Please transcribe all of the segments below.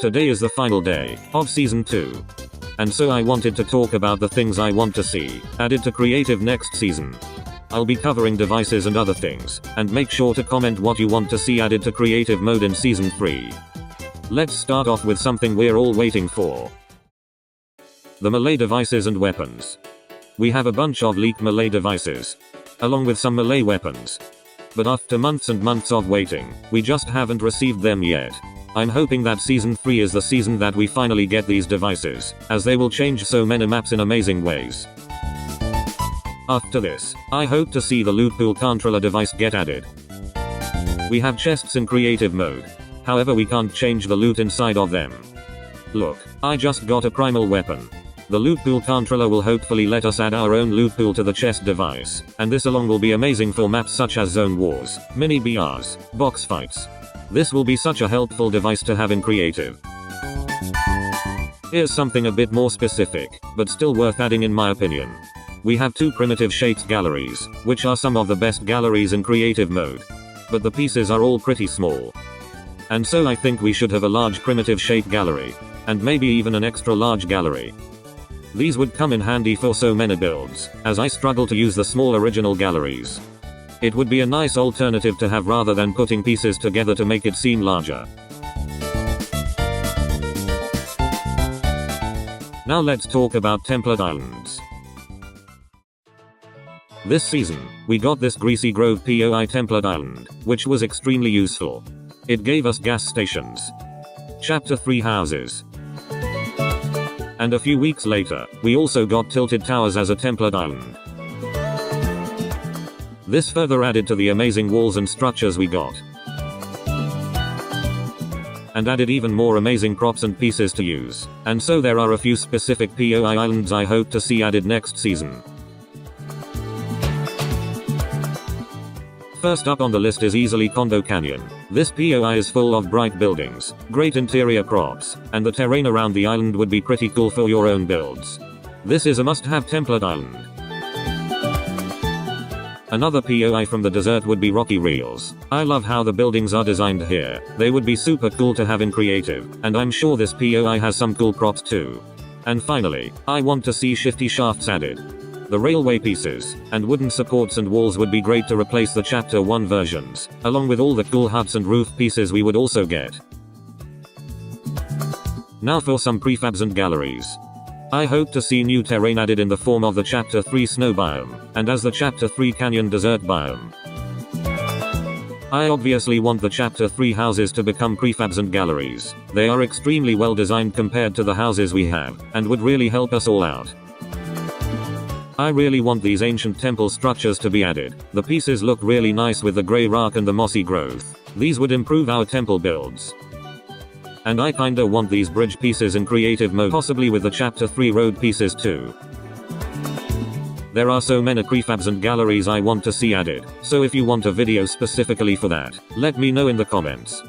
Today is the final day of Season 2. And so I wanted to talk about the things I want to see added to Creative next season. I'll be covering devices and other things, and make sure to comment what you want to see added to Creative mode in Season 3. Let's start off with something we're all waiting for. The melee devices and weapons. We have a bunch of leaked melee devices, along with some melee weapons. But after months and months of waiting, we just haven't received them yet. I'm hoping that Season 3 is the season that we finally get these devices, as they will change so many maps in amazing ways. After this, I hope to see the loot pool controller device get added. We have chests in Creative mode. However, we can't change the loot inside of them. Look, I just got a primal weapon. The loot pool controller will hopefully let us add our own loot pool to the chest device, and this along will be amazing for maps such as Zone Wars, Mini BRs, box fights. This will be such a helpful device to have in Creative. Here's something a bit more specific, but still worth adding in my opinion. We have two primitive shaped galleries, which are some of the best galleries in Creative mode. But the pieces are all pretty small. And so I think we should have a large primitive shape gallery, and maybe even an extra large gallery. These would come in handy for so many builds, as I struggle to use the small original galleries. It would be a nice alternative to have rather than putting pieces together to make it seem larger. Now let's talk about template islands. This season, we got this Greasy Grove POI template island, which was extremely useful. It gave us gas stations, Chapter 3 houses, and a few weeks later, we also got tilted towers as a template island. This further added to the amazing walls and structures we got, and added even more amazing props and pieces to use. And so there are a few specific POI islands I hope to see added next season. First up on the list is easily Condo Canyon. This POI is full of bright buildings, great interior props, and the terrain around the island would be pretty cool for your own builds. This is a must-have template island. Another POI from the desert would be Rocky Reels. I love how the buildings are designed here. They would be super cool to have in Creative, and I'm sure this POI has some cool props too. And finally, I want to see Shifty Shafts added. The railway pieces, and wooden supports and walls would be great to replace the Chapter 1 versions, along with all the cool huts and roof pieces we would also get. Now for some prefabs and galleries. I hope to see new terrain added in the form of the Chapter 3 snow biome, and as the Chapter 3 canyon desert biome. I obviously want the Chapter 3 houses to become prefabs and galleries. They are extremely well designed compared to the houses we have, and would really help us all out. I really want these ancient temple structures to be added. The pieces look really nice with the grey rock and the mossy growth. These would improve our temple builds. And I kinda want these bridge pieces in Creative mode, possibly with the Chapter 3 road pieces too. There are so many prefabs and galleries I want to see added, so if you want a video specifically for that, let me know in the comments.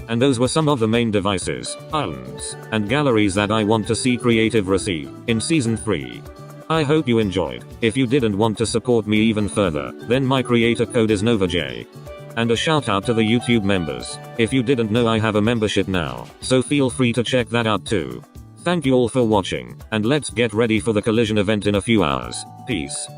And those were some of the main devices, islands, and galleries that I want to see Creative receive in Season 3. I hope you enjoyed. If you did and want to support me even further, then my creator code is NovaJ. And a shout out to the YouTube members. If you didn't know, I have a membership now, so feel free to check that out too. Thank you all for watching, and let's get ready for the collision event in a few hours. Peace.